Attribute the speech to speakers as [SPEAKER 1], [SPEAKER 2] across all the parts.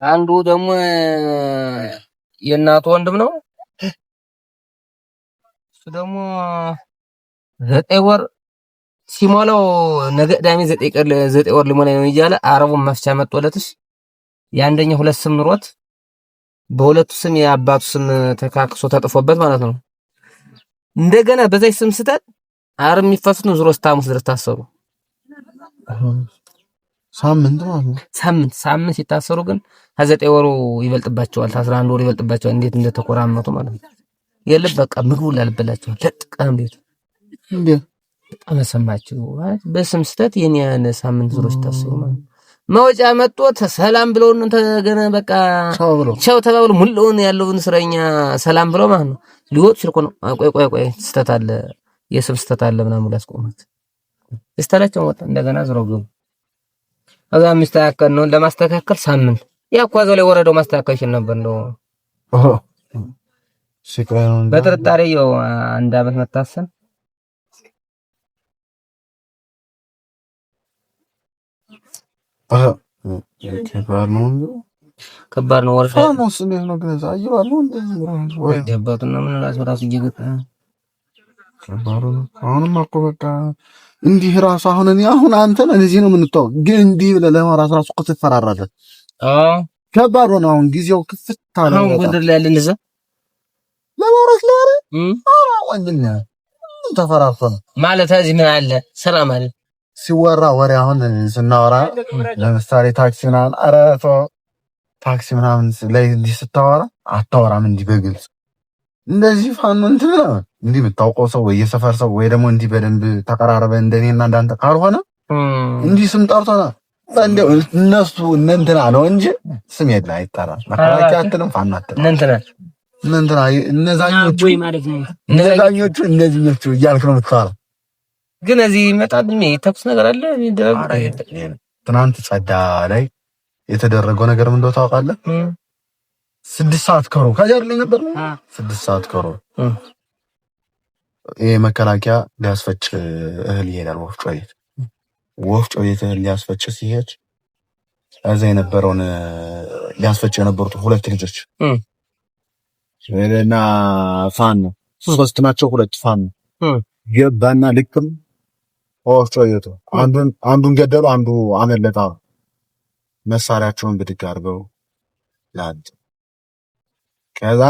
[SPEAKER 1] አንዱ ደግሞ የእናቱ ወንድም ነው። እሱ ደግሞ 9 ወር ሲሞላው ነገ ቅዳሜ 9 ወር ሊሞላ ነው እያለ አረቡን መፍቻ መጥቶለትስ የአንደኛው 2 ስም ኑሮት በሁለቱ ስም የአባቱ ስም ተካክሶ ተጥፎበት ማለት ነው። እንደገና በዛይ ስም ስተት አረም የሚፈቱት ነው። ዙሮ ስታሙስ ድረስ ታሰሩ።
[SPEAKER 2] ሳምንት ማለት ነው።
[SPEAKER 1] ሳምንት ሲታሰሩ ግን ከ9 ወሩ ይበልጥባቸዋል። 11 ወሩ ይበልጥባቸዋል። እንዴት እንደተቆራመቱ ማለት ነው። የለም በቃ ምግቡ ላልበላቸው ለጥቀም ቤት
[SPEAKER 2] እንዴ
[SPEAKER 1] በጣም ሰማችሁ። በስም ስተት የኔን ሳምንት ዙሮች ታሰሩ ማለት መውጫ መጥቶ ሰላም ብለው ተገነ በቃ ቻው ተባብሎ ሙሉውን ያለውን እስረኛ ሰላም ብለው ማለት ነው። ሊወጡ ሲል እኮ ነው ቆይ ስተት አለ የስም ስተት አለ ምናምን ብሎ ያስቆማት እስታላቸው ወጣ። እንደገና ዝሮ ገቡ። አዛ ሚስተካከል ነው ለማስተካከል ሳምንት ያኳዘው ላይ ወረደው ማስተካከል ይችል ነበር ነው።
[SPEAKER 2] ሲቀራውን
[SPEAKER 1] በጥርጣሬ ያው 1 አመት መታሰን ከባድ ነው። ወርፋ
[SPEAKER 2] ነው ስለ ነው ገዛ አይባሉ እንደዚህ
[SPEAKER 1] ወይ ደባቱና ምን ራሱ ይገጣ
[SPEAKER 2] ከባድ ነው። አሁንም እኮ በቃ እንዲህ ራሱ አሁን አንተን እዚህ ነው የምንተው ግን እንዲህ ብለህ ለማራስ ራሱ እኮ ትፈራራለህ። ከባድ ነው። አሁን ጊዜው ክፍት አለ።
[SPEAKER 1] አሁን ጎንደር ላይ ያለን እዛ
[SPEAKER 2] ለማራስ ለአረ ወንድና ተፈራርተን ማለት
[SPEAKER 1] እዚህ ምን አለ ሰላም አለ
[SPEAKER 2] ሲወራ ወሬ አሁን ስናወራ ለምሳሌ ታክሲ ምናምን ኧረ ታክሲ ምናምን ላይ እንዲህ ስታወራ አታወራም እንዲህ በግልጽ እንደዚህ ፋኖ እንትን ነው እንዲህ የምታውቀው ሰው ወይ የሰፈር ሰው ወይ ደግሞ እንዲህ በደንብ ተቀራረበ እንደኔና እንዳንተ ካልሆነ እንዲህ ስም ጠርቶና እንደው እነሱ እንትና ነው እንጂ ስም የለ አይጠራም። መከላከያ አትልም ፋኖ አትልም እንትና እነዛኞቹ እነዚህኞቹ እያልክ ነው የምታወራው።
[SPEAKER 1] ግን እዚህ ይመጣል ተኩስ ነገር አለ።
[SPEAKER 2] ትናንት ጸዳ ላይ የተደረገው ነገር ምን እንደው ታውቃለህ? 6 ሰዓት ከሮ ከጀር ላይ ነበር 6 ሰዓት ከሮ ይሄ መከላከያ ሊያስፈጭ እህል ይሄዳል። ወፍጮ ቤት እህል ሊያስፈጭ ሲሄድ እዛ የነበረውን ሊያስፈጭ የነበሩት 2 ልጆች እና ፋኖ 3 ናቸው። 2 ፋኖ ገባና ልክም ወፍጮ ቤቱ አንዱን ገደሉ፣ አንዱ አመለጠ። መሳሪያቸውን ብድግ አድርገው ላድ ከዛ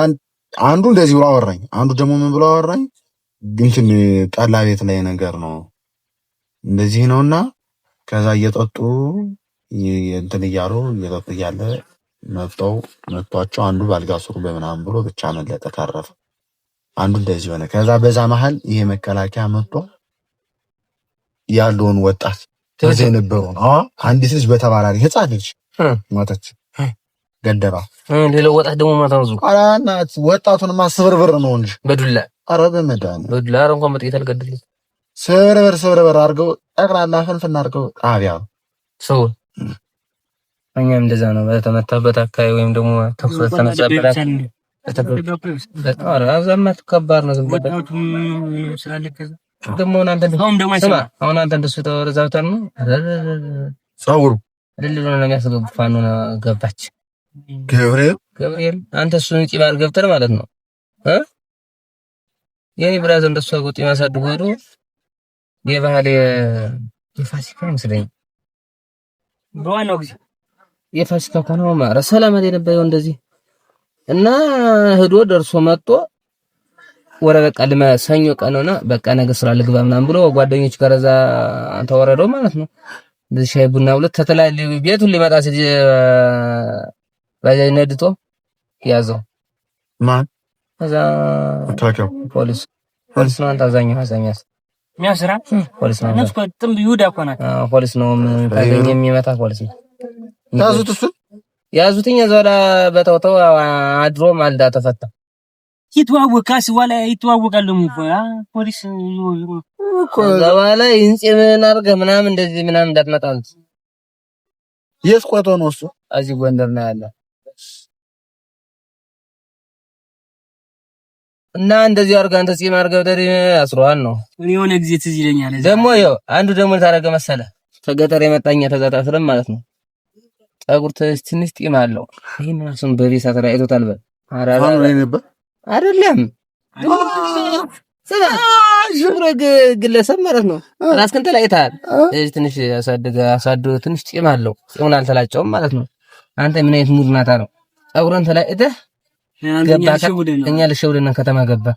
[SPEAKER 2] አንዱ እንደዚህ ብሎ አወራኝ። አንዱ ደግሞ ምን ብሎ አወራኝ? እንትን ጠላ ቤት ላይ ነገር ነው እንደዚህ ነውና ከዛ እየጠጡ እንትን እያሉ እየጠጡ እያለ መጥቷቸው አንዱ ባልጋ ስሩ በምናምን ብሎ ብቻ መለጠ ተረፈ። አንዱ እንደዚህ ሆነ። ከዛ በዛ መሃል ይሄ መከላከያ መጥቶ ያለውን ወጣት ተዘ የነበረው አንዲት ልጅ በተባራሪ ህፃን ልጅ ሞተች፣ ገደባ።
[SPEAKER 1] ሌላው ወጣት ደግሞ ማታውዙ
[SPEAKER 2] አራናት ወጣቱን ማስበርበር ነው እንጂ በዱላ ኧረ በመዳን
[SPEAKER 1] በዱላ እንኳን በጥይት አልገደለም።
[SPEAKER 2] ስብርበር አድርገው ጠቅላላ ፍንፍና አድርገው ጣቢያ
[SPEAKER 1] ሰው እኛም እንደዛ ነው። በተመታበት አካባቢ ወይም ደግሞ ተኩስ ተነሳበት በጣም አዛማት ከባድ ነው። ዝም ብለህ ደግሞ አሁን አንተ እንደሱ ተወረዛውታል ነው
[SPEAKER 2] ጸጉሩ
[SPEAKER 1] አይደል ነው የሚያስገቡ ፋኖ ገባች ገብርኤል አንተ እሱን ቂባር ገብተህ ማለት ነው የኔ ብራዘር እንደሱ አጎጥ ያሳድጉ ሄዶ የባህል የፋሲካ መስለኝ በዋናው ጊዜ የፋሲካ ከሆነው ማረ ሰላም አይደል ነበር እንደዚህ እና ሄዶ ደርሶ መጥቶ ወረ በቃ ሰኞ ቀን ሆነ በቃ ነገ ስራ ልግባ ምናምን ብሎ ጓደኞች ጋር እዛ ተወረደው ማለት ነው። እንደዚህ ሻይ ቡና ብሎ ተተላልይ ቤቱን ሊመጣ ሲል ባጃጅ ነድቶ ያዘው
[SPEAKER 2] ማን
[SPEAKER 1] እዛ
[SPEAKER 2] ታከው
[SPEAKER 1] ፖሊስ ነው። አንተ አዛኛስ የሚያስራ ፖሊስ ነው። እነሱ ጥም ይሁዳ ኮናት ፖሊስ ነው ታገኝ የሚመታ ፖሊስ ነው። ያዙትኝ ዘላ በተወተው አድሮ ማልዳ ተፈታ። ይተዋወቃስ ወላ ይተዋወቃሉ ፖሊስ እኮ ዘዋላ እንጽምን አርገ ምናምን እንደዚህ ምናምን እንዳትመጣው
[SPEAKER 2] የት ቆቶ ነው እሱ
[SPEAKER 1] እዚህ ጎንደር ነው ያለ እና እንደዚህ አርጋ አንተ ጽም አርገ ወደሪ አስሯን ነው የሆነ ጊዜ ትዝ ይለኛል። ደግሞ አንዱ ደግሞ ታረገ መሰለ ከገጠር የመጣኛ ተጋጣፍረም ማለት ነው ጸጉር ትንሽ ጢም አለው። ይሄን ራሱን በቤት አተራይቶታል። አይደለም ሽብረግ ግለሰብ ማለት ነው። ራስህን ተላይተሃል። እዚህ ትንሽ አሳድጎ ትንሽ ጢም አለው። ጢሙን አልተላጨውም ማለት ነው። አንተ ምን አይነት ሙድ ናታ ነው? ጸጉርን ተላይተህ ገባ። እኛ ልሸውደን ከተማ ገባ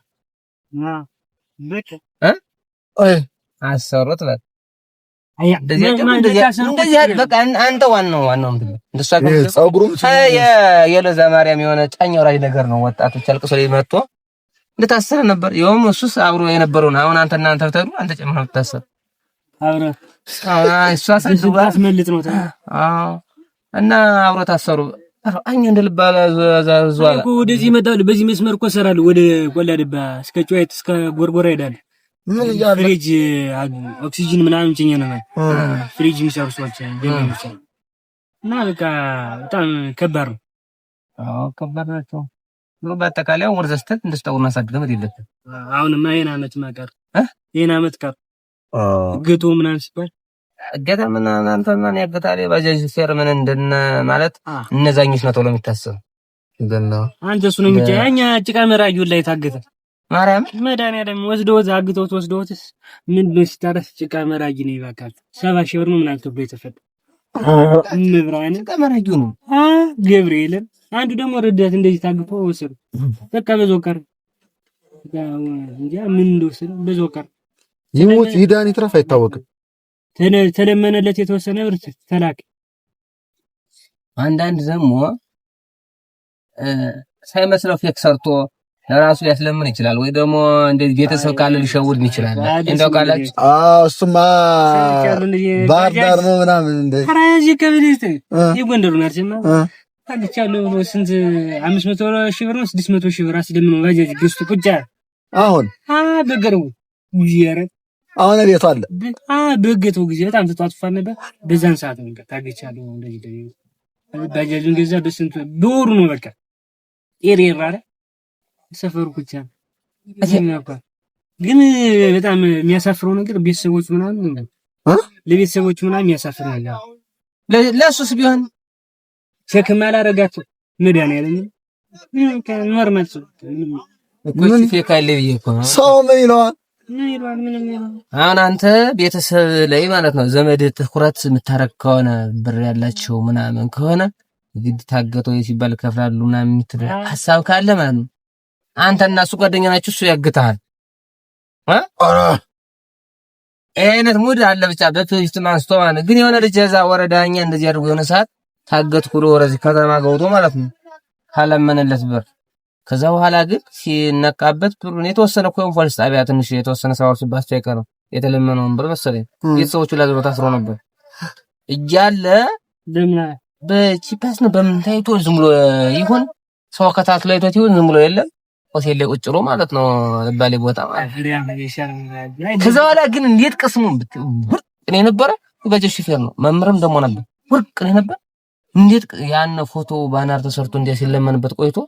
[SPEAKER 1] አሰሩት በቃ እንደዚህ በቃ አንተ ዋናው እንደሷ
[SPEAKER 2] ጸጉሩም
[SPEAKER 1] የለዛ ማርያም የሆነ ጫኛው ላይ ነገር ነው። ወጣቶች አልቅሶ ላይ መጥቶ እንደታሰረ ነበር። ይኸውም እሱስ አብሮ የነበረውን አሁን እናንተ ብትሄዱ አንተ ጨምረህ ብታሰር አብሮ እሷ አስመልጥ ነው። እና አብሮ ታሰሩ። አኛ እንደልባላ ዘዋላ
[SPEAKER 3] ወደዚህ ይመጣሉ። በዚህ መስመር እኮ እሰራለሁ። ወደ ቆላ ድባ እስከ ጨዋታ እስከ ጎርጎራ ሄዳለሁ።
[SPEAKER 2] ምን ይላል?
[SPEAKER 3] ፍሪጅ ኦክሲጅን ምናምን ጭኛ ነው ፍሪጅ የሚሰሩ ሰዎች እና በቃ በጣም ከባድ ነው።
[SPEAKER 1] ከባድ ናቸው። ነው በአጠቃላይ ወርዘስተት እንደስተውና ሳድገም አይደለም።
[SPEAKER 3] አሁንማ ይሄን አመት ማቀር ይሄን አመት ቀር እገቱ ምናምን ሲባል
[SPEAKER 1] እገታ ምን አንተና ነው ያገታለ ባጃጅ ፌር ምን እንደነ ማለት እነዛኞች ነው ተብሎ የሚታሰብ እንደና
[SPEAKER 3] አንተ እሱ ነው የሚያኛ ጭቃ መራጁ ላይ ታገተ
[SPEAKER 1] ማርያም
[SPEAKER 3] መድኃኒዓለም ወስዶት አግቶት ምን ነው ሲታረስ ጭቃ መራጅ ነው ይባካል 70 ሺህ ብር ነው ምናምን ተብሎ የተፈጠ ምብራን
[SPEAKER 1] ጭቃ መራጁ ነው
[SPEAKER 3] ገብርኤል አንዱ ደግሞ ረዳት እንደዚህ ታግፎ ወሰዱ። በቃ በዛው ቀር እንጃ ምን እንደወሰደ በዛው ቀር
[SPEAKER 2] ይሞት ይዳን ይትረፍ አይታወቅም።
[SPEAKER 3] ተለመነለት የተወሰነ ብር ተላክ።
[SPEAKER 1] አንዳንድ ደግሞ ሳይመስለው ፌክ ሰርቶ ለራሱ ሊያስለምን ይችላል፣ ወይ ደግሞ እንደዚህ ቤተሰብ ካለ ሊሸውድን ይችላል። እንደው ካላችሁ
[SPEAKER 2] እሱማ ባህር ዳር ነው ምናምን እንደ
[SPEAKER 3] አራጂ ከብልት ይጎንደሩ ናርጀማ ታግቻለሁ ነው ስንት 500 ሺህ ብር ነው 600 ሺህ ብር አስደምነው ባጃጅ ገዝቶ ቁጫ አሁን በገረው ይያረ
[SPEAKER 2] አሁን ቤቱ አለ
[SPEAKER 3] በገተው ጊዜ በጣም ተጣጥፋን ነበር። በዛን ሰዓት ነው ታግቻለሁ እንደዚህ ባጃጅን ገዛ በስንት ዶሩ ነው በቃ ኤሪራ ሰፈሩ ቁጫ ግን በጣም የሚያሳፍረው ነገር ቤተሰቦች ምናምን ለቤተሰቦች ምናምን የሚያሳፍር ነገር
[SPEAKER 1] ለሱስ ቢሆን
[SPEAKER 3] ሸክም አላረጋቸው መድኃኒዓለም ኖርማል
[SPEAKER 1] ምን ፌካል ለብዬኮ
[SPEAKER 2] ሰው ምን ይለዋል?
[SPEAKER 1] አሁን አንተ ቤተሰብ ላይ ማለት ነው ዘመድ ትኩረት የምታረግ ከሆነ ብር ያላቸው ምናምን ከሆነ ግድ ታገተው ሲባል ከፍላሉ ምናምን የምትል ሐሳብ ካለ ማለት ነው አንተና እሱ ጓደኛ ናችሁ፣ እሱ ያግታል አይነት ሙድ አለ ብቻ በፊት ማንስቶ ማለት ግን የሆነ ልጅ እዛ ወረዳኛ እንደዚህ አድርጎ የሆነ ሰዓት ታገትኩ ብሎ ወረዚ ከተማ ገብቶ ማለት ነው ካለመነለት ብር ከዛ በኋላ ግን ሲነቃበት ብሩን የተወሰነ ኮንፈረንስ ጣቢያ ትንሽ የተወሰነ ሰው ሲባስቸው አይቀርም የተለመነውን ብር መሰለኝ ቤተሰቦቹ ላይ ታስሮ ነበር እያለ
[SPEAKER 3] ለምን
[SPEAKER 1] በቺፓስ ነው በምን ታይቶ ዝም ብሎ ይሁን ሰው ከታትሎ አይቶት ይሁን ዝም ብሎ የለም ሆቴል ላይ ቁጭ ብሎ ማለት ነው ባሌ ቦታ ማለት ከዛ በኋላ ግን እንዴት ቅስሙን ብርቅ ነው የነበረ ባጃጅ ሹፌር ነው መምረም ደሞ ነበር ብርቅ ነው ነበር እንዴት ያን ፎቶ ባናር ተሰርቶ እንዴ ሲለመንበት ቆይቶ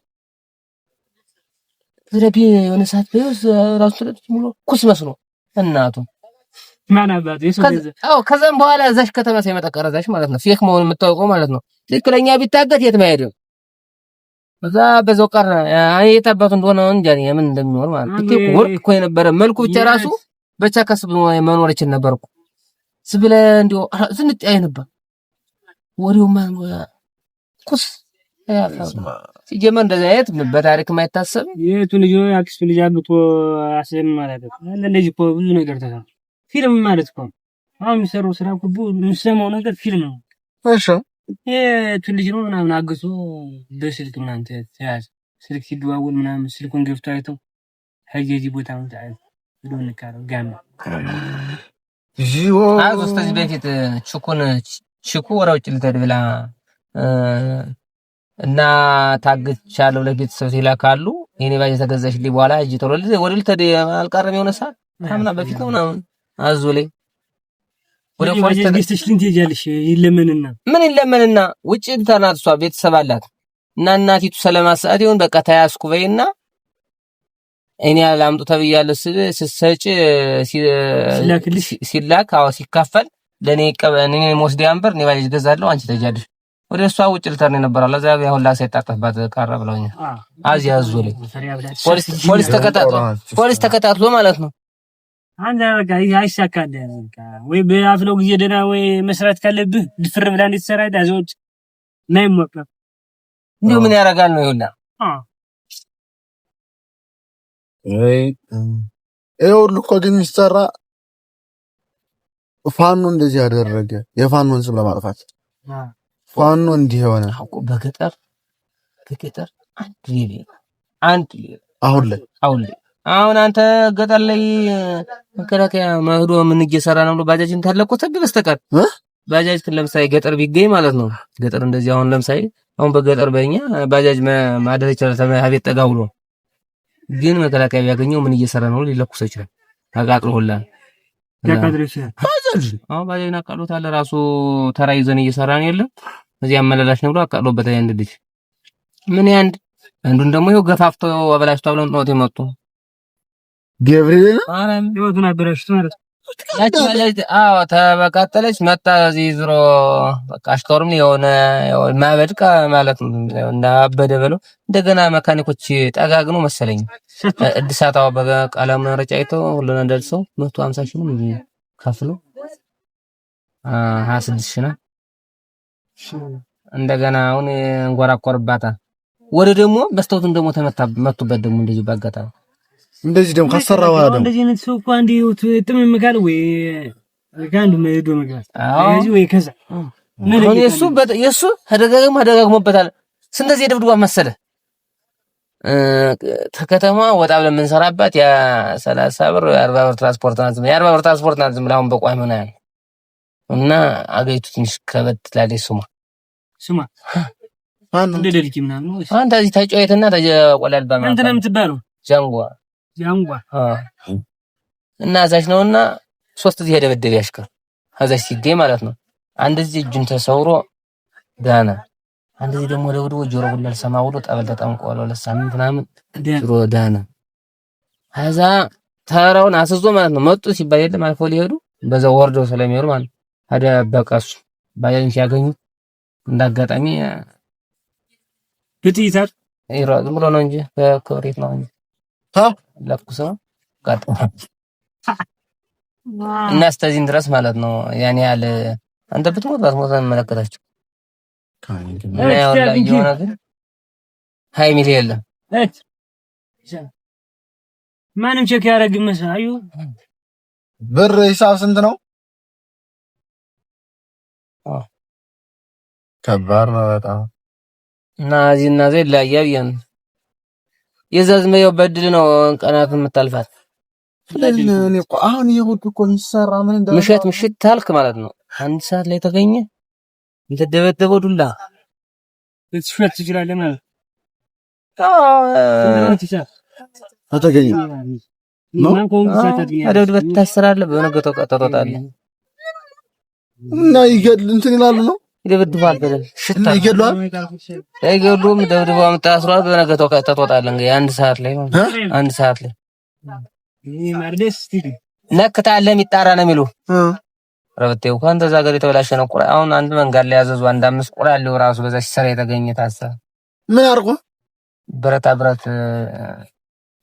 [SPEAKER 1] ዝረቢ የሆነ ሰዓት በይወስ ራሱ ሙሉ ኩስ መስሎ እናቱ
[SPEAKER 3] ማናባት
[SPEAKER 1] ከዛም በኋላ እዛሽ ከተማ ሳይመጣ ቀረዛሽ ማለት ነው ፌክ መሆኑን የምታውቀው ማለት ነው ትክክለኛ ቢታገት የት ማይሄድ በዛ በዛው ቀረ የታባቱ እንደሆነ እንጃ የምን እንደሚሆን ማለት ነው ወርቅ እኮ የነበረ መልኩ ብቻ ራሱ በቻ ከስብ መኖር ይችል ነበር እኮ ስብለ እንዲው ዝንጣይ ነበር ወሪው ማን ኩስ ሲጀመር እንደዚህ አይነት በታሪክ የማይታሰብ
[SPEAKER 3] የቱ ልጅ ነው አክስቱ ልጅ አብቶ አሰም ማለት ነው እንደዚህ እኮ ብዙ ነገር ተሰራ ፊልም ማለት እኮ አሁን የሚሰሩ ስራ እኮ የሚሰማው ነገር ፊልም ነው
[SPEAKER 2] እሺ
[SPEAKER 3] የቱ ልጅ ነው ምናምን አግቶ በስልክ ምናምን ተያዘ ስልክ ሲደዋወል ምናምን ስልኩን ገፍቶ አይተው ሀየጂ ቦታው ታየ ዶን ካሮ ጋም
[SPEAKER 2] ጂኦ
[SPEAKER 1] አውስተ በፊት ችኩ ወራውጭ ልተድብላ እና ታግቻለሁ ለቤተሰብ ይላካሉ የኔ ባጅ ተገዛሽልኝ በኋላ እጂ ተወል ወደ ልተድ አልቀረም የሆነ ሰዓት ታምና በፊት ነው ምናምን አዞለኝ ወደ ፖሊስ
[SPEAKER 3] ተገዝተሽልኝ ትሄጃለሽ ይለመንና
[SPEAKER 1] ምን ይለመንና ውጪ እንተናት እሷ ቤተሰብ አላት እና እናቲቱ ሰለማሰዓት ይሁን በቃ ታያስኩ በይና እኔ አላምጡ ተብያለሁ ስሰጪ ሲላክ አዎ ሲካፈል ለኔ እኔ ሞስዲያን ብር እኔ ባጅ ገዛለሁ አንቺ ተጃለሽ ወደ እሷ ውጭ ልተር ነበር አለ እዛ ያው ላሰ የጣጣባት ቀረ ብለውኛል። አዚያ አዙሪ ፖሊስ ተከታትሎ ማለት ነው።
[SPEAKER 3] አንተ በቃ አይሳካልህ በቃ ወይ በአፍለው ጊዜ ደህና ወይ መስራት ካለብህ ድፍር ብላ እንድትሰራ ዳዞች ማይሞቀር
[SPEAKER 1] እንዴ ምን ያደርጋል ነው ይውላ
[SPEAKER 2] ይኸውልህ እኮ ግን የሚሰራ ፋኖ እንደዚህ ያደረገ የፋኖን ስም ለማጥፋት ፋኖ እንዲህ የሆነ
[SPEAKER 1] በገጠር አሁን አንተ ገጠር ላይ መከላከያ ማህዶ ምን እየሰራ ነው ብሎ ባጃጅን ታለቆተብ በስተቀር ባጃጅ ለምሳሌ ገጠር ቢገኝ ማለት ነው። ገጠር እንደዚህ አሁን ለምሳሌ አሁን በገጠር በእኛ ባጃጅ ማደር ይችላል ተማሪ ጠጋው ብሎ ግን መከላከያ ቢያገኘው ምን እየሰራ ነው ሊለኩስ ይችላል። አቃቅሎላ ባጃጅ አሁን ባጃጅና አቃሎታል ራሱ ተራ ይዘን እየሰራን የለም እዚህ አመላላሽ ነው ብሎ አቃሎበት አንድ ልጅ ምን አንዱን ደግሞ ይኸው ገፋፍቶ አበላሽቶ ብለው ነው የመጡ
[SPEAKER 2] ገብርኤል
[SPEAKER 3] አራም ይወዱና አበላሽቶ ማለት
[SPEAKER 1] ያቺ ባጃጅ ተበቃጠለች መጣ እዚህ ዙሮ በቃ አሽከሩም የሆነ ማበድቃ ማለት ነው እና አበደ ብለው እንደገና መካኒኮች ጠጋግኑ መሰለኝ እድሳታው በቀለም ረጫይቶ ሁሉን እንደልሰው 150 ሺህ ነው ከፍሎ 26 ሺህ ነው እንደገና አሁን እንጎራቆርባታል ወደ ደግሞ በስተውቱን ደግሞ መቱበት ደግሞ እንደዚህ ባጋጣሚ
[SPEAKER 2] እንደዚህ ደግሞ ካሰራ በኋላ ደግሞ
[SPEAKER 3] እንደዚህ አይነት ሰው እኮ አንዴ ጥምምካል ወይ ጋንዱ መሄዱ መግባት እዚህ ወይ ከዛ
[SPEAKER 1] ምን የሱ ተደጋግሞበታል ስንተዚህ ደብድባ መሰለ ተከተማ ወጣ ብለን የምንሰራባት ያ 30 ብር 40 ብር ትራንስፖርት ናት ዝም ብላውን በቋሚ ሆነ እና አገይቱ ትንሽ ከበድ ትላለች ስማ
[SPEAKER 3] እንደ ደልቂ ምናምን ነው
[SPEAKER 1] አንተ እዚህ ተጫወተና ተቆላል ባማ
[SPEAKER 3] አንተ ነው የምትባለው ጃንጓ እና እዛች ነውና 3 ጊዜ ደበደበ ያሽከር እዛች ሲገኝ ማለት ነው አንድ ጊዜ እጁን ተሰውሮ ዳና አንድ ጊዜ ደግሞ ደውዶ ጆሮ ሁሉ ሰማው ወዶ ጠበል ተጠምቆ ለሳምንት ምናምን ጆሮ ዳና ከዛ ተራውን አስዞ ማለት ነው መጡ ሲባል የለም አልፎ ሊሄዱ በዛው ወርዶ ስለሚወር ማለት አደ በቃሱ ባያን ሲያገኙ እንዳጋጣሚ ብትይታር ዝም ብሎ ነው እንጂ በኮሬት ነው እንጂ ለኩሰው ጋጥ እና እስከዚህም ድረስ ማለት ነው ያን ያህል አንተ ብትሞት መለከታቸው የሆነ ግን ሃይ ሚል የለም ማንም ቼክ ያደርግ መሳዩ
[SPEAKER 2] ብር ሂሳብ ስንት ነው? ከባድ ነው በጣም
[SPEAKER 1] እና እዚህና ዘይ ላያየን የዛዝመው በድል ነው ቀናት የምታልፋት
[SPEAKER 2] እኔ እኮ አሁን ይሁድ እኮ ይሰራ ምን እንደው
[SPEAKER 1] ምሽት ታልክ ማለት ነው አንድ ሰዓት ላይ ተገኘ እንተደበደበው ዱላ እትሽፈት ትችላለህ ማለት
[SPEAKER 2] ተገኘ
[SPEAKER 1] ማን አደብድበት ታስራለህ በነገተው ቀጠሮታለህ
[SPEAKER 2] እና ይገድል እንትን ይላሉ ነው
[SPEAKER 1] ይደብድባል በደል ሽታ
[SPEAKER 2] ይገድላል
[SPEAKER 1] አይገድሉም ደብድባው መታስሯል በነገተው ቀጠሮታለህ እንግዲህ አንድ ሰዓት ላይ ማርደስ ስቲል ነክታለ የሚጣራ ነው የሚሉ ረብቴው እንኳን ተዛ ጋር የተበላሸ ነው ቁራ አሁን አንድ መንጋር ላይ ያዘዙ አንድ 5 ቁራ ያለው ራሱ በዛች ሰራ የተገኘ ታሳ
[SPEAKER 2] ምን አርጎ
[SPEAKER 1] ብረት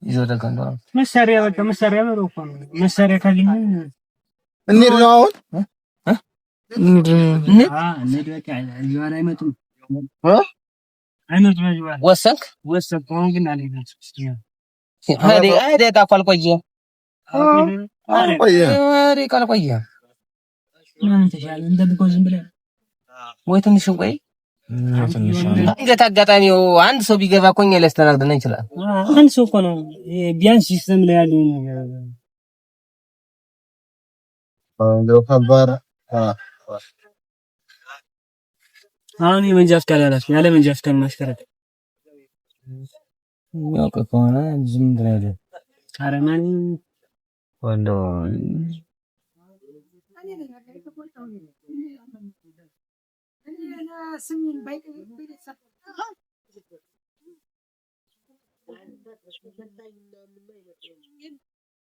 [SPEAKER 1] ይዞ ተገንዶ መሳሪያ ነው እኮ መሳሪያ ካገኘ
[SPEAKER 2] እንዴት ነው አሁን
[SPEAKER 1] ወሰንክ አሁን ግን አልሄድም አይደ ታቋል ቆየ ምን ተሻለ እንደብቆ ዝም ብለህ ወይ ትንሽ ቆይ እንዴት አጋጣሚው አንድ ሰው ቢገባ እኮ እኛ ሊያስተናግደን ይችላል አንድ ሰው እኮ ነው ቢያንስ ሲስተም ላይ ያለው
[SPEAKER 2] እንደው ከባድ
[SPEAKER 3] አሁን የመንጃ ፍቃድ ያለ መንጃ ፍቃድ ማሽከረከር
[SPEAKER 1] ያው ከሆነ ዝም ብለህ አረማን
[SPEAKER 2] ወንዶ ስሚን ባይቀር